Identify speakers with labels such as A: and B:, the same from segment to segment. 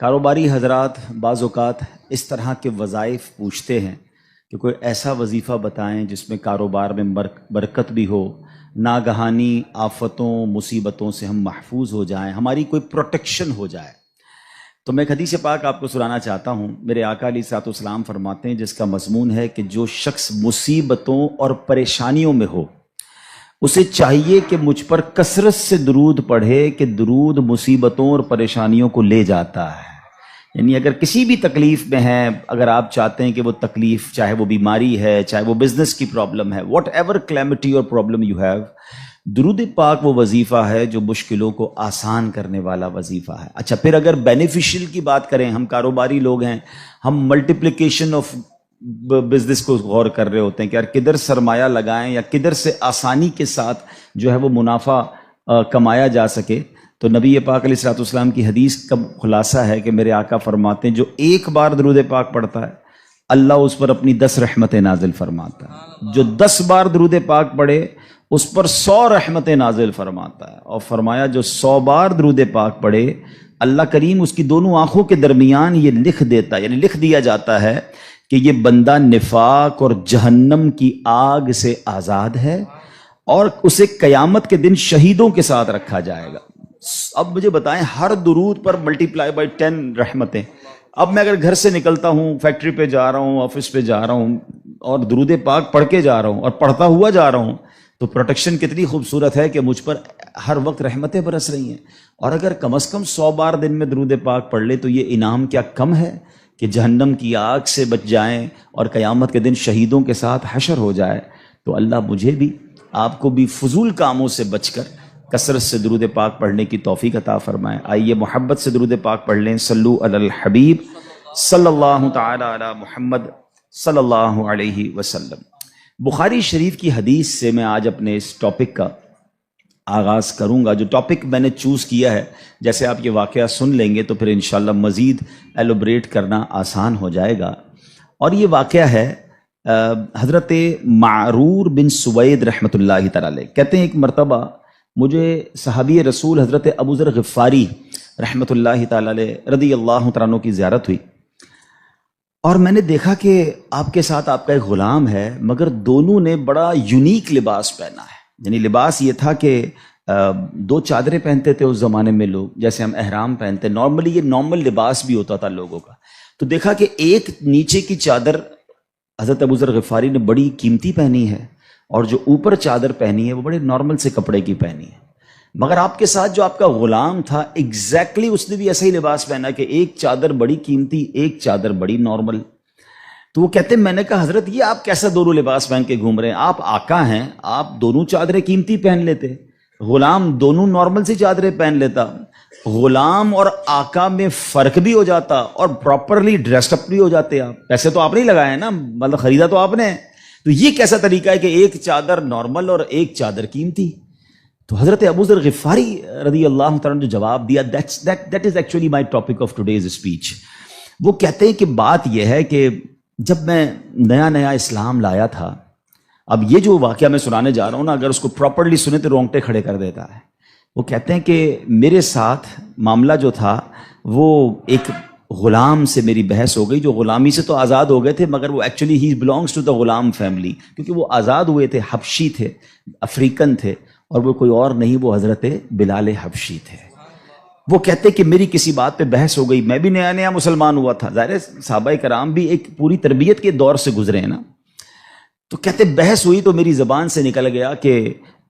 A: کاروباری حضرات بعض اوقات اس طرح کے وظائف پوچھتے ہیں کہ کوئی ایسا وظیفہ بتائیں جس میں کاروبار میں برکت بھی ہو، ناگہانی آفتوں مصیبتوں سے ہم محفوظ ہو جائیں، ہماری کوئی پروٹیکشن ہو جائے۔ تو میں ایک حدیث پاک آپ کو سنانا چاہتا ہوں۔ میرے آقا علیہ الصلوۃ والسلام فرماتے ہیں، جس کا مضمون ہے کہ جو شخص مصیبتوں اور پریشانیوں میں ہو اسے چاہیے کہ مجھ پر کثرت سے درود پڑھے کہ درود مصیبتوں اور پریشانیوں کو لے جاتا ہے۔ یعنی اگر کسی بھی تکلیف میں ہیں، اگر آپ چاہتے ہیں کہ وہ تکلیف، چاہے وہ بیماری ہے، چاہے وہ بزنس کی پرابلم ہے، واٹ ایور کلیمٹی اور پرابلم یو ہیو، درود پاک وہ وظیفہ ہے جو مشکلوں کو آسان کرنے والا وظیفہ ہے۔ اچھا، پھر اگر بینیفیشل کی بات کریں، ہم کاروباری لوگ ہیں، ہم ملٹیپلیکیشن آف بزنس کو غور کر رہے ہوتے ہیں کہ یار کدھر سرمایہ لگائیں یا کدھر سے آسانی کے ساتھ جو ہے وہ منافع کمایا جا سکے۔ تو نبی پاک علیہ الصلوۃ والسلام کی حدیث کا خلاصہ ہے کہ میرے آقا فرماتے ہیں جو ایک بار درود پاک پڑھتا ہے اللہ اس پر اپنی 10 رحمتیں نازل فرماتا ہے، جو 10 بار درود پاک پڑھے اس پر 100 رحمتیں نازل فرماتا ہے، اور فرمایا جو 100 بار درود پاک پڑھے اللہ کریم اس کی دونوں آنکھوں کے درمیان یہ لکھ دیتا ہے، یعنی لکھ دیا جاتا ہے کہ یہ بندہ نفاق اور جہنم کی آگ سے آزاد ہے، اور اسے قیامت کے دن شہیدوں کے ساتھ رکھا جائے گا۔ اب مجھے بتائیں، ہر درود پر ملٹیپلائی بائی 10 رحمتیں۔ اب میں اگر گھر سے نکلتا ہوں، فیکٹری پہ جا رہا ہوں، آفس پہ جا رہا ہوں، اور درود پاک پڑھ کے جا رہا ہوں اور پڑھتا ہوا جا رہا ہوں، تو پروٹیکشن کتنی خوبصورت ہے کہ مجھ پر ہر وقت رحمتیں برس رہی ہیں۔ اور اگر کم از کم 100 بار دن میں درود پاک پڑھ لے تو یہ انعام کیا کم ہے کہ جہنم کی آگ سے بچ جائیں اور قیامت کے دن شہیدوں کے ساتھ حشر ہو جائے۔ تو اللہ مجھے بھی آپ کو بھی فضول کاموں سے بچ کر کثرت سے درود پاک پڑھنے کی توفیق عطا فرمائے۔ آئیے محبت سے درود پاک پڑھ لیں۔ صلو علی الحبیب صلی اللہ تعالی علی محمد صلی اللہ علیہ وسلم۔ بخاری شریف کی حدیث سے میں آج اپنے اس ٹاپک کا آغاز کروں گا۔ جو ٹاپک میں نے چوز کیا ہے، جیسے آپ یہ واقعہ سن لیں گے تو پھر انشاءاللہ مزید ایلوبریٹ کرنا آسان ہو جائے گا۔ اور یہ واقعہ ہے حضرت معرور بن سوید رحمۃ اللہ تعالی علیہ۔ کہتے ہیں ایک مرتبہ مجھے صحابی رسول حضرت ابو ذر غفاری رحمۃ اللہ تعالی علیہ رضی اللہ تعالیٰ عنہ کی زیارت ہوئی، اور میں نے دیکھا کہ آپ کے ساتھ آپ کا ایک غلام ہے، مگر دونوں نے بڑا یونیک لباس پہنا ہے۔ یعنی لباس یہ تھا کہ 2 چادریں پہنتے تھے اس زمانے میں لوگ، جیسے ہم احرام پہنتے، نارملی یہ نارمل لباس بھی ہوتا تھا لوگوں کا۔ تو دیکھا کہ ایک نیچے کی چادر حضرت ابو ذر غفاری نے بڑی قیمتی پہنی ہے، اور جو اوپر چادر پہنی ہے وہ بڑے نارمل سے کپڑے کی پہنی ہے۔ مگر آپ کے ساتھ جو آپ کا غلام تھا، ایگزیکٹلی اس نے بھی ایسا ہی لباس پہنا کہ ایک چادر بڑی قیمتی، ایک چادر بڑی نارمل۔ تو وہ کہتے ہیں، میں نے کہا حضرت یہ آپ کیسا دونوں لباس پہن کے گھوم رہے ہیں؟ آپ آقا ہیں، آپ دونوں چادریں قیمتی پہن لیتے، غلام دونوں نارمل سی چادریں پہن لیتا۔ غلام اور آقا میں فرق بھی ہو جاتا اور پراپرلی ڈریسڈ اپ بھی ہو جاتے آپ۔ پیسے تو آپ نہیں لگائے نا، مطلب خریدا تو آپ نے۔ تو یہ کیسا طریقہ ہے کہ ایک چادر نارمل اور ایک چادر قیمتی؟ تو حضرت ابو ذر غفاری رضی اللہ تعالیٰ نے جو جواب دیا، that is actually my topic of today's speech۔ وہ کہتے ہیں کہ بات یہ ہے کہ جب میں نیا اسلام لایا تھا، اب یہ جو واقعہ میں سنانے جا رہا ہوں نا، اگر اس کو پراپرلی سنے تو رونگٹے کھڑے کر دیتا ہے۔ وہ کہتے ہیں کہ میرے ساتھ معاملہ جو تھا وہ ایک غلام سے میری بحث ہو گئی، جو غلامی سے تو آزاد ہو گئے تھے، مگر وہ ایکچولی ہی belongs to the Ghulam family, کیونکہ وہ آزاد ہوئے تھے، حبشی تھے، افریقن تھے، اور وہ کوئی اور نہیں، وہ حضرت بلال حبشی تھے۔ وہ کہتے کہ میری کسی بات پہ بحث ہو گئی، میں بھی نیا مسلمان ہوا تھا، ظاہر ہے صحابہ کرام بھی ایک پوری تربیت کے دور سے گزرے ہیں نا۔ تو کہتے بحث ہوئی تو میری زبان سے نکل گیا کہ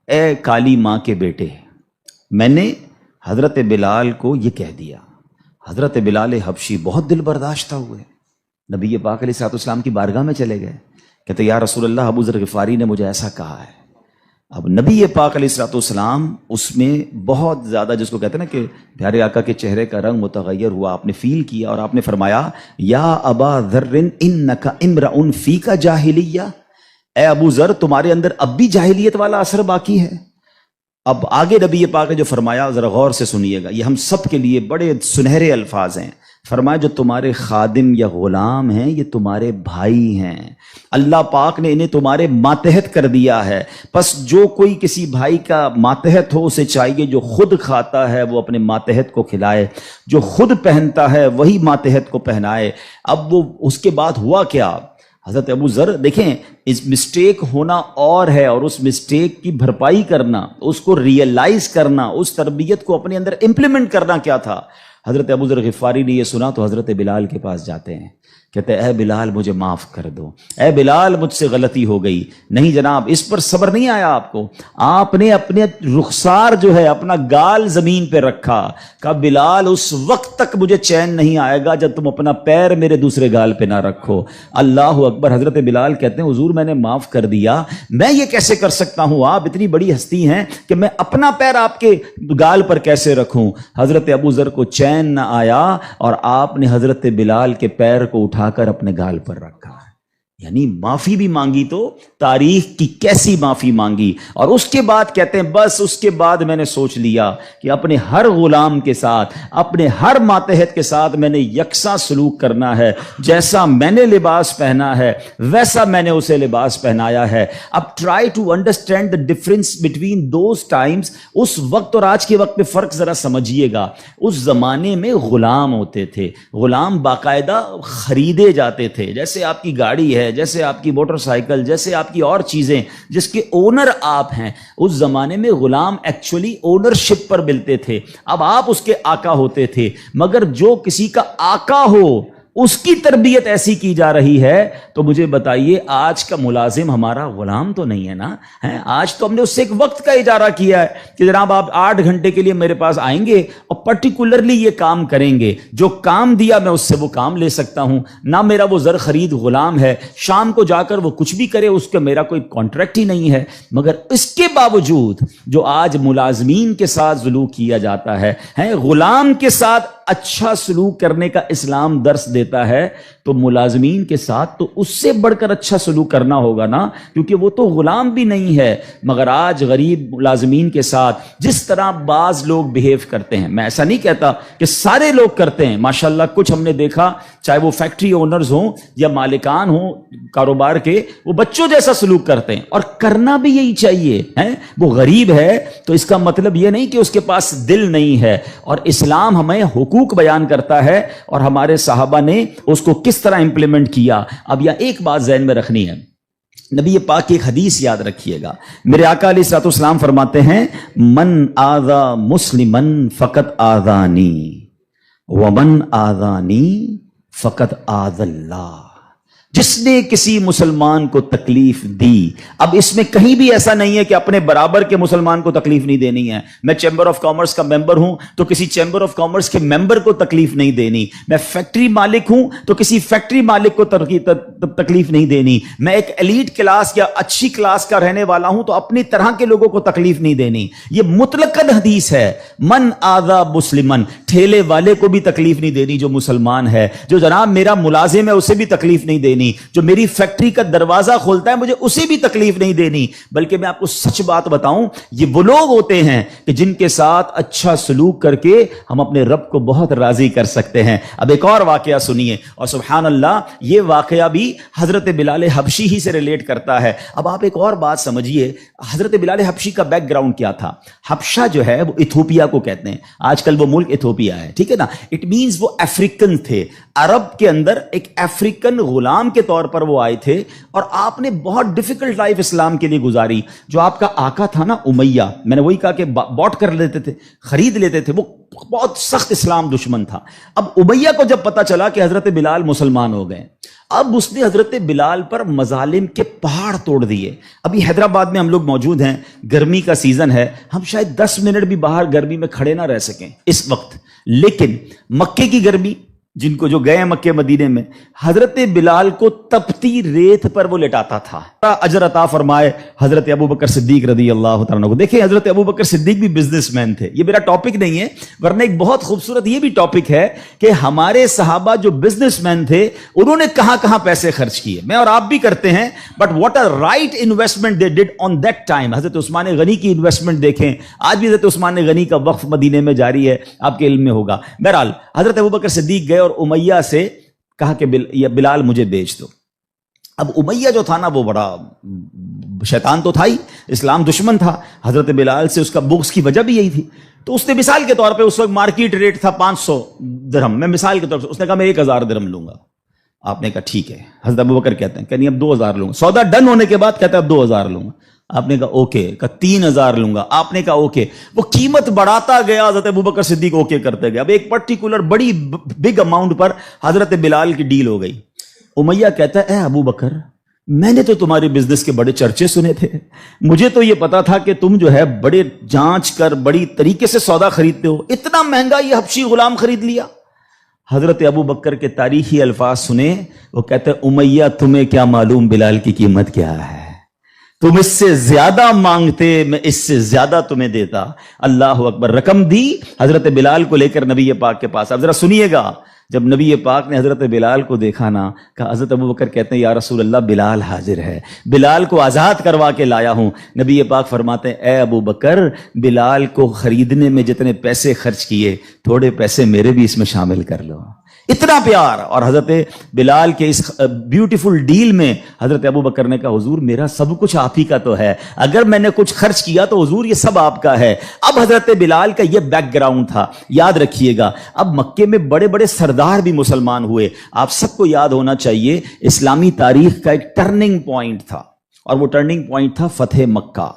A: اے کالی ماں کے بیٹے، میں نے حضرت بلال کو یہ کہہ دیا۔ حضرت بلال حبشی بہت دل برداشتہ ہوئے، نبی پاک علیہ الصلوۃ والسلام کی بارگاہ میں چلے گئے، کہتے یا رسول اللہ، ابو ذر غفاری نے مجھے ایسا کہا ہے۔ اب نبی پاک علیہ الصلوۃ والسلام اس میں بہت زیادہ، جس کو کہتے ہیں نا کہ پیارے آقا کے چہرے کا رنگ متغیر ہوا، آپ نے فیل کیا، اور آپ نے فرمایا یا ابا ذر انک امرؤ فیک جاہلیہ، اے ابو ذر تمہارے اندر اب بھی جاہلیت والا اثر باقی ہے۔ اب آگے نبی پاک نے جو فرمایا ذرا غور سے سنیے گا، یہ ہم سب کے لیے بڑے سنہرے الفاظ ہیں۔ فرمایا جو تمہارے خادم یا غلام ہیں یہ تمہارے بھائی ہیں، اللہ پاک نے انہیں تمہارے ماتحت کر دیا ہے، پس جو کوئی کسی بھائی کا ماتحت ہو اسے چاہیے جو خود کھاتا ہے وہ اپنے ماتحت کو کھلائے، جو خود پہنتا ہے وہی ماتحت کو پہنائے۔ اب وہ اس کے بعد ہوا کیا؟ حضرت ابو ذر دیکھیں، اس مسٹیک ہونا اور ہے، اور اس مسٹیک کی بھرپائی کرنا، اس کو ریئلائز کرنا، اس تربیت کو اپنے اندر امپلیمنٹ کرنا کیا تھا۔ حضرت ابو ذر غفاری نے یہ سنا تو حضرت بلال کے پاس جاتے ہیں، کہتے ہیں اے بلال مجھے معاف کر دو، اے بلال مجھ سے غلطی ہو گئی۔ نہیں جناب، اس پر صبر نہیں آیا آپ کو، آپ نے اپنے رخسار جو ہے اپنا گال زمین پہ رکھا، کہا بلال اس وقت تک مجھے چین نہیں آئے گا جب تم اپنا پیر میرے دوسرے گال پہ نہ رکھو۔ اللہ اکبر۔ حضرت بلال کہتے ہیں حضور میں نے معاف کر دیا، میں یہ کیسے کر سکتا ہوں؟ آپ اتنی بڑی ہستی ہیں کہ میں اپنا پیر آپ کے گال پر کیسے رکھوں؟ حضرت ابو ذر کو چین نہ آیا اور آپ نے حضرت بلال کے پیر کو اٹھا کر اپنے گال پر رکھا۔ یعنی معافی بھی مانگی تو تاریخ کی کیسی معافی مانگی، اور اس کے بعد کہتے ہیں بس اس کے بعد میں نے سوچ لیا کہ اپنے ہر غلام کے ساتھ، اپنے ہر ماتحت کے ساتھ میں نے یکساں سلوک کرنا ہے، جیسا میں نے لباس پہنا ہے ویسا میں نے اسے لباس پہنایا ہے۔ اب try to understand the difference between those times, اس وقت اور آج کے وقت میں فرق ذرا سمجھیے گا۔ اس زمانے میں غلام ہوتے تھے، غلام باقاعدہ خریدے جاتے تھے، جیسے آپ کی گاڑی ہے، جیسے آپ کی موٹر سائیکل، جیسے آپ کی اور چیزیں جس کے اونر آپ ہیں۔ اس زمانے میں غلام ایکچولی اونرشپ پر ملتے تھے، اب آپ اس کے آقا ہوتے تھے، مگر جو کسی کا آقا ہو اس کی تربیت ایسی کی جا رہی ہے تو مجھے بتائیے آج کا ملازم ہمارا غلام تو نہیں ہے نا؟ آج تو ہم نے اس سے ایک وقت کا اجارہ کیا ہے کہ جناب آپ 8 گھنٹے کے لیے میرے پاس آئیں گے اور پرٹیکولرلی یہ کام کریں گے، جو کام دیا میں اس سے وہ کام لے سکتا ہوں، نہ میرا وہ زر خرید غلام ہے، شام کو جا کر وہ کچھ بھی کرے اس کا میرا کوئی کانٹریکٹ ہی نہیں ہے۔ مگر اس کے باوجود جو آج ملازمین کے ساتھ سلوک کیا جاتا ہے، غلام کے ساتھ اچھا سلوک کرنے کا اسلام درس دیتا ہے، تو ملازمین کے ساتھ تو اس سے بڑھ کر اچھا سلوک کرنا ہوگا نا، کیونکہ وہ تو غلام بھی نہیں ہے۔ مگر آج غریب ملازمین کے ساتھ جس طرح بعض لوگ بیہیو کرتے ہیں، میں ایسا نہیں کہتا کہ سارے لوگ کرتے ہیں، ماشاءاللہ کچھ ہم نے دیکھا، چاہے وہ فیکٹری اونرز ہوں یا مالکان ہوں کاروبار کے، وہ بچوں جیسا سلوک کرتے ہیں، اور کرنا بھی یہی چاہیے۔ وہ غریب ہے تو اس کا مطلب یہ نہیں کہ اس کے پاس دل نہیں ہے، اور اسلام ہمیں حقوق بیان کرتا ہے اور ہمارے صحابہ نے اس کو کس طرح امپلیمنٹ کیا۔ اب یہ ایک بات ذہن میں رکھنی ہے، نبی پاک کی ایک حدیث یاد رکھیے گا، میرے آقا علیہ الصلوۃ والسلام فرماتے ہیں من آذا مسلمن فقط آذانی ومن آذانی فقط آذ اللہ، جس نے کسی مسلمان کو تکلیف دی۔ اب اس میں کہیں بھی ایسا نہیں ہے کہ اپنے برابر کے مسلمان کو تکلیف نہیں دینی ہے۔ میں چیمبر آف کامرس کا ممبر ہوں تو کسی چیمبر آف کامرس کے ممبر کو تکلیف نہیں دینی، میں فیکٹری مالک ہوں تو کسی فیکٹری مالک کو تکلیف نہیں دینی، میں ایک ایلیٹ کلاس یا اچھی کلاس کا رہنے والا ہوں تو اپنی طرح کے لوگوں کو تکلیف نہیں دینی۔ یہ مطلقاً حدیث ہے، من آذا مسلمن، ٹھیلے والے کو بھی تکلیف نہیں دینی جو مسلمان ہے، جو جناب میرا ملازم ہے اسے بھی تکلیف نہیں دینی، جو میری فیکٹری کا دروازہ کھولتا ہے مجھے اسے بھی تکلیف نہیں دینی۔ بلکہ میں آپ کو سچ بات بتاؤں، یہ وہ لوگ ہوتے ہیں کہ جن کے ساتھ اچھا سلوک کر کے ہم اپنے رب کو بہت راضی کر سکتے ہیں۔ اب ایک اور واقعہ سنیے، اور سبحان اللہ یہ واقعہ بھی حضرت بلال حبشی ہی سے ریلیٹ کرتا ہے۔ اب آپ ایک اور بات سمجھیے، حضرت بلال حبشی کا بیک گراؤنڈ کیا تھا؟ حبشہ جو ہے وہ ایتھوپیا کو کہتے ہیں، آج کل وہ ملک ایتھوپیا ہے، ٹھیک ہے نا؟ اٹ مینز وہ افریقن تھے، عرب کے اندر ایک افریقن غلام کے طور پر وہ آئے تھے، اور آپ نے بہت ڈیفیکلٹ لائف اسلام کے لیے گزاری۔ جو آپ کا آقا تھا نا امیہ، میں نے وہی کہا کہ باٹ کر لیتے تھے، خرید لیتے تھے، وہ بہت سخت اسلام دشمن تھا۔ اب امیہ کو جب پتا چلا کہ حضرت بلال مسلمان ہو گئے، اب اس نے حضرت بلال پر مظالم کے پہاڑ توڑ دیے۔ ابھی حیدرآباد میں ہم لوگ موجود ہیں، گرمی کا سیزن ہے، ہم شاید 10 منٹ بھی باہر گرمی میں کھڑے نہ رہ سکیں اس وقت، لیکن مکے کی گرمی، جن کو جو گئے ہیں مکے مدینے میں، حضرت بلال کو تپتی ریت پر وہ لٹاتا تھا۔ اجر عطا فرمائے حضرت ابوبکر صدیق رضی اللہ تعالیٰ عنہ کو۔ دیکھیں حضرت ابوبکر صدیق بھی بزنس مین تھے، یہ میرا ٹاپک نہیں ہے، ورنہ ایک بہت خوبصورت یہ بھی ٹاپک ہے کہ ہمارے صحابہ جو بزنس مین تھے انہوں نے کہاں کہاں پیسے خرچ کیے۔ میں اور آپ بھی کرتے ہیں، but what a right investment they did on that time. حضرت عثمان غنی کی انویسٹمنٹ دیکھیں، آج بھی حضرت عثمان غنی کا وقف مدینے میں جاری ہے، آپ کے علم میں ہوگا۔ بہرحال حضرت ابوبکر صدیق گئے اور امیہ سے کہا کہ بلال مجھے بیچ دو. اب امیہ جو تھا نا وہ بڑا شیطان تو تھا ہی، اسلام دشمن تھا. حضرت بلال سے اس کا بغض کی وجہ بھی یہی تھی. تو اس نے مثال کے طور پہ، اس وقت مارکیٹ ریٹ تھا 500 درہم، میں مثال کے طور پہ اس نے کہا میں 1000 درہم لوں گا. آپ نے کہا ٹھیک ہے. حضرت ابوبکر کہتے ہیں کہ نہیں اب 2000 لوں گا. سودا ڈن ہونے کے بعد کہتا ہے اب 2000 لوں گا. آپ نے کہا اوکے. کہا 3000 لوں گا. آپ نے کہا اوکے. وہ قیمت بڑھاتا گیا، حضرت ابوبکر صدیق اوکے کرتے گئے. اب ایک پرٹیکولر بڑی بگ اماؤنٹ پر حضرت بلال کی ڈیل ہو گئی. امیہ کہتا ہے اے ابوبکر، میں نے تو تمہارے بزنس کے بڑے چرچے سنے تھے، مجھے تو یہ پتا تھا کہ تم جو ہے بڑے جانچ کر بڑی طریقے سے سودا خریدتے ہو، اتنا مہنگا یہ حبشی غلام خرید لیا. حضرت ابوبکر کے تاریخی الفاظ سنے. وہ کہتے ہیں امیہ تمہیں کیا معلوم بلال کی قیمت کیا ہے، تم اس سے زیادہ مانگتے میں اس سے زیادہ تمہیں دیتا. اللہ اکبر. رقم دی حضرت بلال کو لے کر نبی پاک کے پاس. اب ذرا سنیے گا، جب نبی پاک نے حضرت بلال کو دیکھا نا، کہا حضرت ابوبکر کہتے ہیں یا رسول اللہ بلال حاضر ہے، بلال کو آزاد کروا کے لایا ہوں. نبی پاک فرماتے ہیں اے ابوبکر، بلال کو خریدنے میں جتنے پیسے خرچ کیے تھوڑے پیسے میرے بھی اس میں شامل کر لو. اتنا پیار. اور حضرت بلال کے اس بیوٹیفل ڈیل میں حضرت ابوبکر نے کہا حضور میرا سب کچھ آپ ہی کا تو ہے، اگر میں نے کچھ خرچ کیا تو حضور یہ سب آپ کا ہے. اب حضرت بلال کا یہ بیک گراؤنڈ تھا. یاد رکھیے گا، اب مکے میں بڑے بڑے سردار بھی مسلمان ہوئے. آپ سب کو یاد ہونا چاہیے اسلامی تاریخ کا ایک ٹرننگ پوائنٹ تھا، اور وہ ٹرننگ پوائنٹ تھا فتح مکہ.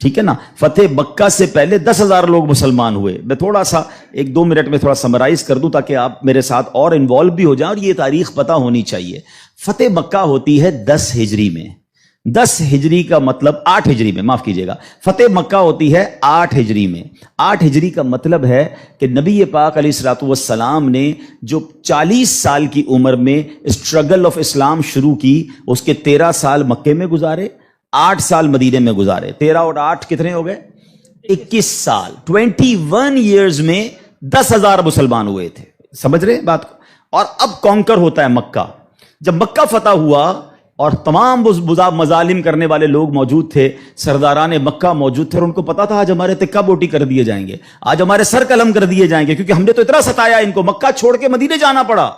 A: ٹھیک ہے نا. فتح مکہ سے پہلے 10,000 لوگ مسلمان ہوئے. میں تھوڑا سا 1-2 منٹ میں تھوڑا سمرائز کر دوں تاکہ آپ میرے ساتھ اور انوالو بھی ہو جائیں، اور یہ تاریخ پتہ ہونی چاہیے. فتح مکہ ہوتی ہے 10 ہجری میں. 10 ہجری کا مطلب 8 ہجری میں، معاف کیجیے گا، فتح مکہ ہوتی ہے 8 ہجری میں. 8 ہجری کا مطلب ہے کہ نبی پاک علیہ الصلوۃ والسلام نے جو 40 سال کی عمر میں اسٹرگل آف اسلام شروع کی، اس کے 13 سال مکے میں گزارے، 8 سال مدینے میں گزارے. 13 اور 8 کتنے ہو گئے؟ 21 سال. 21 ایئرز میں 10,000 مسلمان ہوئے تھے. سمجھ رہے بات کو؟ اور اب کانکر ہوتا ہے مکہ. جب مکہ فتح ہوا اور تمام مظالم کرنے والے لوگ موجود تھے، سرداران مکہ موجود تھے، اور ان کو پتا تھا آج ہمارے تکہ بوٹی کر دیے جائیں گے، آج ہمارے سر قلم کر دیے جائیں گے، کیونکہ ہم نے تو اتنا ستایا ان کو، مکہ چھوڑ کے مدینے جانا پڑا.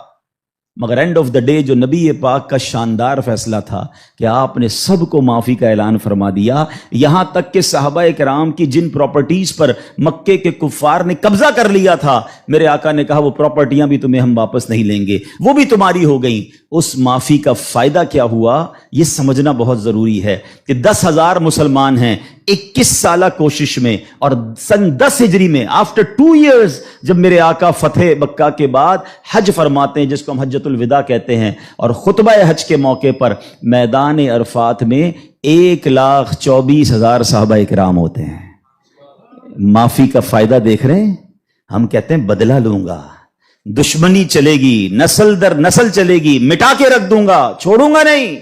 A: مگر اینڈ آف دا ڈے جو نبی پاک کا شاندار فیصلہ تھا کہ آپ نے سب کو معافی کا اعلان فرما دیا. یہاں تک کہ صحابہ کرام کی جن پراپرٹیز پر مکے کے کفار نے قبضہ کر لیا تھا، میرے آقا نے کہا وہ پراپرٹیاں بھی تمہیں ہم واپس نہیں لیں گے، وہ بھی تمہاری ہو گئیں. اس معافی کا فائدہ کیا ہوا یہ سمجھنا بہت ضروری ہے کہ 10,000 مسلمان ہیں 21 سالہ کوشش میں. اور سن 10 ہجری میں آفٹر 2 ایئرز جب میرے آقا فتح مکہ کے بعد حج فرماتے ہیں، جس کو ہم حجۃ الوداع کہتے ہیں، اور خطبہ حج کے موقع پر میدان عرفات میں 1,24,000 صحابہ کرام ہوتے ہیں. معافی کا فائدہ دیکھ رہے ہیں؟ ہم کہتے ہیں بدلہ لوں گا، دشمنی چلے گی، نسل در نسل چلے گی، مٹا کے رکھ دوں گا، چھوڑوں گا نہیں.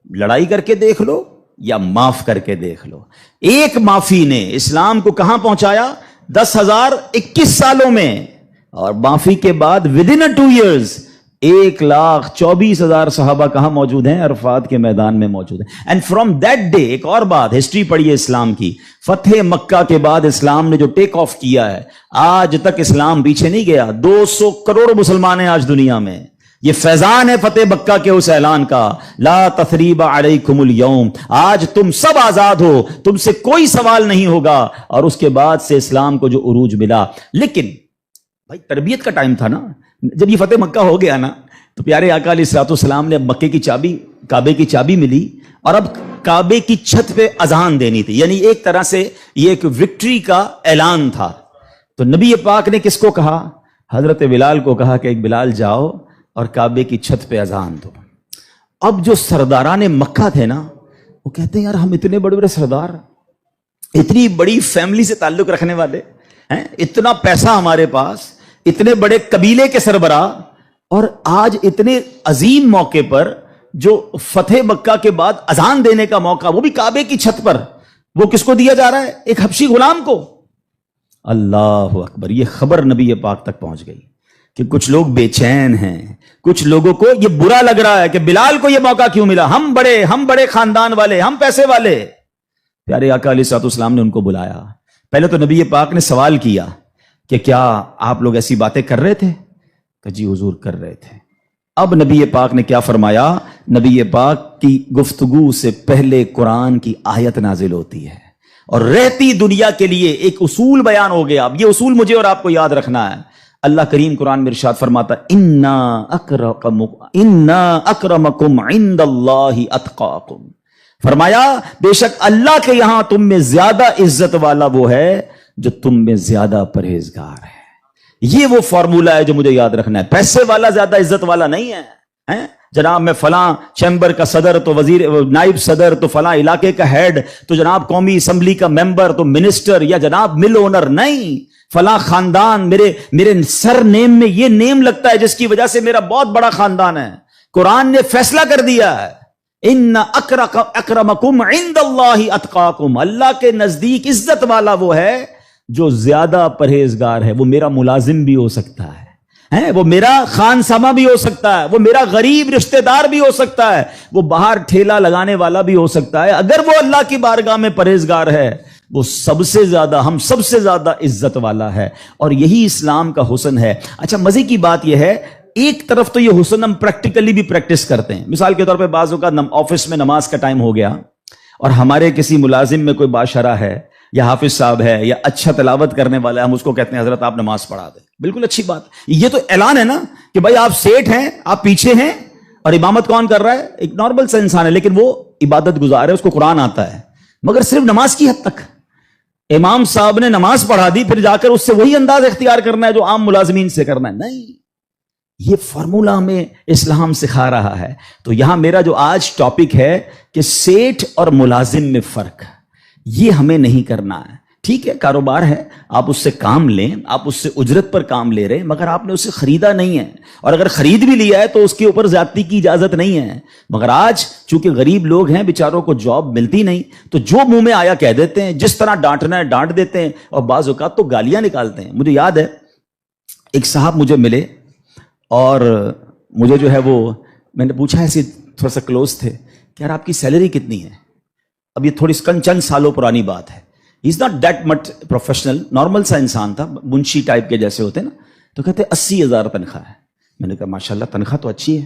A: لڑائی کر کے دیکھ لو یا معاف کر کے دیکھ لو. ایک معافی نے اسلام کو کہاں پہنچایا؟ 10,021 سالوں میں. اور معافی کے بعد ودن 2 ایئرز 1,24,000 صحابہ کہاں موجود ہیں؟ عرفات کے میدان میں موجود ہیں. اینڈ فرام دیٹ ڈے، ایک اور بات، ہسٹری پڑھیے اسلام کی، فتح مکہ کے بعد اسلام نے جو ٹیک آف کیا ہے، آج تک اسلام پیچھے نہیں گیا. 200 کروڑ مسلمان ہیں آج دنیا میں. یہ فیضان ہے فتح مکہ کے اس اعلان کا، لا تثریب علیکم اليوم، آج تم سب آزاد ہو، تم سے کوئی سوال نہیں ہوگا. اور اس کے بعد سے اسلام کو جو عروج ملا. لیکن بھائی تربیت کا ٹائم تھا نا. جب یہ فتح مکہ ہو گیا نا تو پیارے آقا علیہ الصلوۃ والسلام نے اب مکے کی چابی، کعبے کی چابی ملی، اور اب کعبے کی چھت پہ اذان دینی تھی. یعنی ایک طرح سے یہ ایک وکٹری کا اعلان تھا. تو نبی پاک نے کس کو کہا؟ حضرت بلال کو کہا کہ ایک بلال جاؤ اور کعبے کی چھت پہ اذان دو. اب جو سرداران مکہ تھے نا، وہ کہتے ہیں یار ہم اتنے بڑے بڑے سردار، اتنی بڑی فیملی سے تعلق رکھنے والے ہیں، اتنا پیسہ ہمارے پاس، اتنے بڑے قبیلے کے سربراہ، اور آج اتنے عظیم موقع پر جو فتح مکہ کے بعد اذان دینے کا موقع، وہ بھی کعبے کی چھت پر، وہ کس کو دیا جا رہا ہے؟ ایک حبشی غلام کو. اللہ اکبر. یہ خبر نبی پاک تک پہنچ گئی کہ کچھ لوگ بے چین ہیں، کچھ لوگوں کو یہ برا لگ رہا ہے کہ بلال کو یہ موقع کیوں ملا، ہم بڑے خاندان والے، ہم پیسے والے. پیارے آقا علیہ الصلوۃ والسلام نے ان کو بلایا. پہلے تو نبی پاک نے سوال کیا کہ کیا آپ لوگ ایسی باتیں کر رہے تھے؟ کہ جی حضور کر رہے تھے۔ اب نبی پاک نے کیا فرمایا؟ نبی پاک کی گفتگو سے پہلے قرآن کی آیت نازل ہوتی ہے اور رہتی دنیا کے لیے ایک اصول بیان ہو گیا۔ اب یہ اصول مجھے اور آپ کو یاد رکھنا ہے۔ اللہ کریم قرآن میں ارشاد فرماتا انا اکرمکم عند اللہ اتقاکم، فرمایا بے شک اللہ کے یہاں تم میں زیادہ عزت والا وہ ہے جو تم میں زیادہ پرہیزگار ہے۔ یہ وہ فارمولہ ہے جو مجھے یاد رکھنا ہے۔ پیسے والا زیادہ عزت والا نہیں ہے، جناب میں فلاں چیمبر کا صدر تو وزیر نائب صدر تو فلاں علاقے کا ہیڈ تو جناب قومی اسمبلی کا ممبر تو منسٹر یا جناب مل اونر نہیں، فلاں خاندان میرے سر نیم میں یہ نیم لگتا ہے جس کی وجہ سے میرا بہت بڑا خاندان ہے۔ قرآن نے فیصلہ کر دیا ہے ان اکرمکم عند اللہ اتقاکم، اللہ کے نزدیک عزت والا وہ ہے جو زیادہ پرہیزگار ہے۔ وہ میرا ملازم بھی ہو سکتا ہے، وہ میرا خان سما بھی ہو سکتا ہے، وہ میرا غریب رشتہ دار بھی ہو سکتا ہے، وہ باہر ٹھیلا لگانے والا بھی ہو سکتا ہے، اگر وہ اللہ کی بارگاہ میں پرہیزگار ہے وہ سب سے زیادہ ہم سب سے زیادہ عزت والا ہے۔ اور یہی اسلام کا حسن ہے۔ اچھا مزے کی بات یہ ہے، ایک طرف تو یہ حسن ہم پریکٹیکلی بھی پریکٹس کرتے ہیں۔ مثال کے طور پہ بعض اوقات آفس میں نماز کا ٹائم ہو گیا اور ہمارے کسی ملازم میں کوئی باشرہ ہے یا حافظ صاحب ہے یا اچھا تلاوت کرنے والا ہے، ہم اس کو کہتے ہیں حضرت آپ نماز پڑھا دیں۔ بالکل اچھی بات، یہ تو اعلان ہے نا کہ بھائی آپ سیٹ ہیں، آپ پیچھے ہیں، اور امامت کون کر رہا ہے؟ ایک نارمل سا انسان ہے، لیکن وہ عبادت گزار ہے، اس کو قرآن آتا ہے، مگر صرف نماز کی حد تک۔ امام صاحب نے نماز پڑھا دی، پھر جا کر اس سے وہی انداز اختیار کرنا ہے جو عام ملازمین سے کرنا ہے؟ نہیں، یہ فارمولہ ہمیں اسلام سکھا رہا ہے۔ تو یہاں میرا جو آج ٹاپک ہے کہ سیٹ اور ملازم میں فرق، یہ ہمیں نہیں کرنا ہے۔ ٹھیک ہے، کاروبار ہے، آپ اس سے کام لیں، آپ اس سے اجرت پر کام لے رہے ہیں، مگر آپ نے اسے خریدا نہیں ہے، اور اگر خرید بھی لیا ہے تو اس کے اوپر زیادتی کی اجازت نہیں ہے۔ مگر آج چونکہ غریب لوگ ہیں، بیچاروں کو جاب ملتی نہیں، تو جو منہ میں آیا کہہ دیتے ہیں، جس طرح ڈانٹنا ہے ڈانٹ دیتے ہیں، اور بعض اوقات تو گالیاں نکالتے ہیں۔ مجھے یاد ہے ایک صاحب مجھے ملے اور مجھے جو ہے وہ میں نے پوچھا، ایسے تھوڑا سا کلوز تھے کہ یار آپ کی سیلری کتنی ہے؟ اب یہ تھوڑی چند سالوں پرانی بات ہے۔ He is not that much professional, normal سا انسان تھا، منشی ٹائپ کے جیسے ہوتے نا۔ تو کہتے 80,000 تنخواہ ہے۔ میں نے کہا ماشاءاللہ تنخواہ تو اچھی ہے۔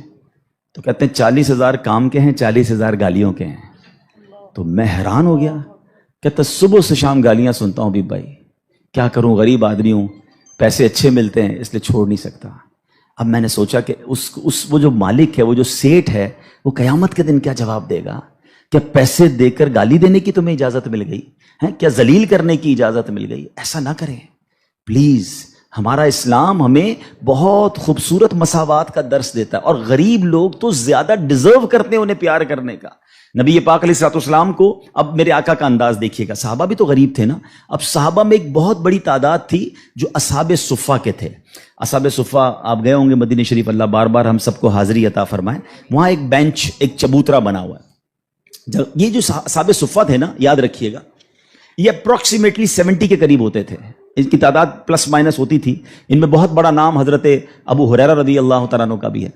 A: تو کہتے ہیں 40,000 کام کے ہیں، 40,000 گالیوں کے ہیں۔ تو میں حیران ہو گیا، کہتا صبح سے شام گالیاں سنتا ہوں بھی بھائی، کیا کروں، غریب آدمی ہوں، پیسے اچھے ملتے ہیں اس لیے چھوڑ نہیں سکتا۔ اب میں نے سوچا کہ وہ جو مالک ہے، وہ جو سیٹ ہے، وہ قیامت کے دن کیا جواب دے گا؟ کیا پیسے دے کر گالی دینے کی تمہیں اجازت مل گئی ہے؟ کیا ذلیل کرنے کی اجازت مل گئی؟ ایسا نہ کریں پلیز۔ ہمارا اسلام ہمیں بہت خوبصورت مساوات کا درس دیتا ہے، اور غریب لوگ تو زیادہ ڈیزرو کرتے ہیں انہیں پیار کرنے کا۔ نبی پاک علیہ الصلوۃ والسلام کو، اب میرے آقا کا انداز دیکھیے گا، صحابہ بھی تو غریب تھے نا۔ اب صحابہ میں ایک بہت بڑی تعداد تھی جو اصحاب صفہ کے تھے۔ اصحاب صفہ آپ گئے ہوں گے مدینہ شریف، اللہ بار بار ہم سب کو حاضری عطا فرمائے۔ وہاں ایک بینچ، ایک چبوترا بنا ہوا ہے۔ یہ جو اصحاب صفہ تھے نا، یاد رکھیے گا، یہ اپروکسیمیٹلی 70 کے قریب ہوتے تھے۔ ان کی تعداد پلس مائنس ہوتی تھی۔ ان میں بہت بڑا نام حضرت ابو ہریرہ رضی اللہ تعالیٰ عنہ کا بھی ہے۔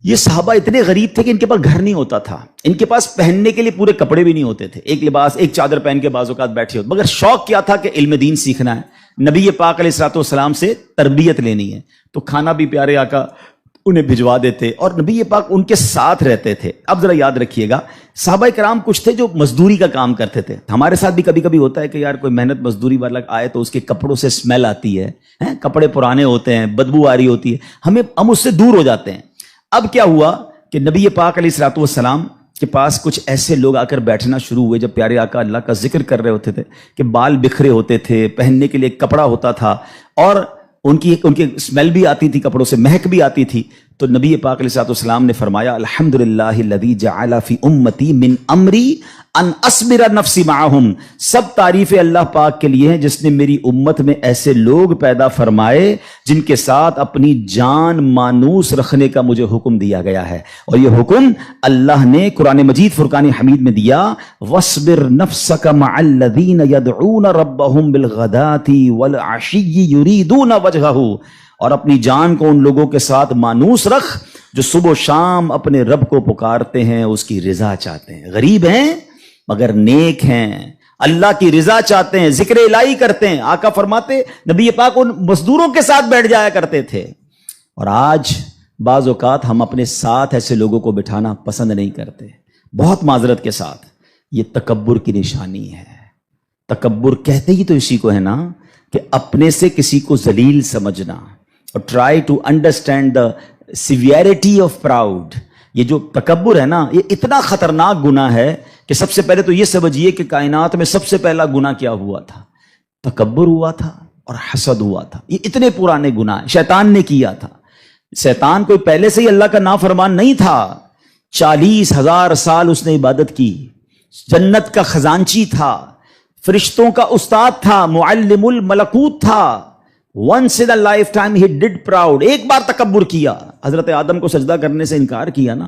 A: یہ صحابہ اتنے غریب تھے کہ ان کے پاس گھر نہیں ہوتا تھا، ان کے پاس پہننے کے لیے پورے کپڑے بھی نہیں ہوتے تھے، ایک لباس، ایک چادر پہن کے بعض اوقات بیٹھے ہوتے، مگر شوق کیا تھا کہ علم دین سیکھنا ہے، نبی پاک علیہ الصلوۃ والسلام سے تربیت لینی ہے۔ تو کھانا بھی پیارے آقا انہیں بھجوا دیتے اور نبی پاک ان کے ساتھ رہتے تھے۔ اب ذرا یاد رکھیے گا، صحابہ کرام کچھ تھے جو مزدوری کا کام کرتے تھے۔ ہمارے ساتھ بھی کبھی کبھی ہوتا ہے کہ یار کوئی محنت مزدوری والا آئے تو اس کے کپڑوں سے اسمیل آتی ہے، کپڑے پرانے ہوتے ہیں، بدبو آ رہی ہوتی ہے، ہم اس سے دور ہو جاتے ہیں۔ اب کیا ہوا کہ نبی پاک علیہ الصلوۃ والسلام کے پاس کچھ ایسے لوگ آ کر بیٹھنا شروع ہوئے، جب پیارے آقا اللہ کا ذکر کر رہے ہوتے تھے کہ بال بکھرے ہوتے تھے، پہننے کے لیے ایک کپڑا ہوتا تھا، اور ان کی اسمیل بھی آتی تھی، کپڑوں سے مہک بھی آتی تھی۔ تو نبی پاک علیہ الصلوۃ والسلام نے فرمایا الحمدللہ الذی جعل فی امتی من امری ان اصبر نفسی معہم، سب تعریف اللہ پاک کے لیے ہیں جس نے میری امت میں ایسے لوگ پیدا فرمائے جن کے ساتھ اپنی جان مانوس رکھنے کا مجھے حکم دیا گیا ہے۔ اور یہ حکم اللہ نے قرآن مجید فرقان حمید میں دیا، وَاصْبِرْ نَفْسَكَ مَعَ الَّذِينَ يَدْعُونَ رَبَّهُمْ بِالْغَدَاةِ وَالْعَشِيِّ يُرِيدُونَ وَجْهَهُ، اور اپنی جان کو ان لوگوں کے ساتھ مانوس رکھ جو صبح و شام اپنے رب کو پکارتے ہیں، اس کی رضا چاہتے ہیں، غریب ہیں مگر نیک ہیں، اللہ کی رضا چاہتے ہیں، ذکر الہی کرتے ہیں۔ آقا فرماتے نبی پاک ان مزدوروں کے ساتھ بیٹھ جایا کرتے تھے، اور آج بعض اوقات ہم اپنے ساتھ ایسے لوگوں کو بٹھانا پسند نہیں کرتے، بہت معذرت کے ساتھ۔ یہ تکبر کی نشانی ہے۔ تکبر کہتے ہی تو اسی کو ہے نا، کہ اپنے سے کسی کو ذلیل سمجھنا، اور try to understand the severity of proud. یہ جو تکبر ہے نا، یہ اتنا خطرناک گناہ ہے کہ سب سے پہلے تو یہ سمجھیے کہ کائنات میں سب سے پہلا گناہ کیا ہوا تھا؟ تکبر ہوا تھا اور حسد ہوا تھا۔ یہ اتنے پرانے گناہ شیطان نے کیا تھا۔ شیطان کوئی پہلے سے ہی اللہ کا نافرمان نہیں تھا، 40,000 سال اس نے عبادت کی، جنت کا خزانچی تھا، فرشتوں کا استاد تھا، معلم الملکوت تھا۔ once in a lifetime he did proud، ایک بار تکبر کیا، حضرت آدم کو سجدہ کرنے سے انکار کیا نا،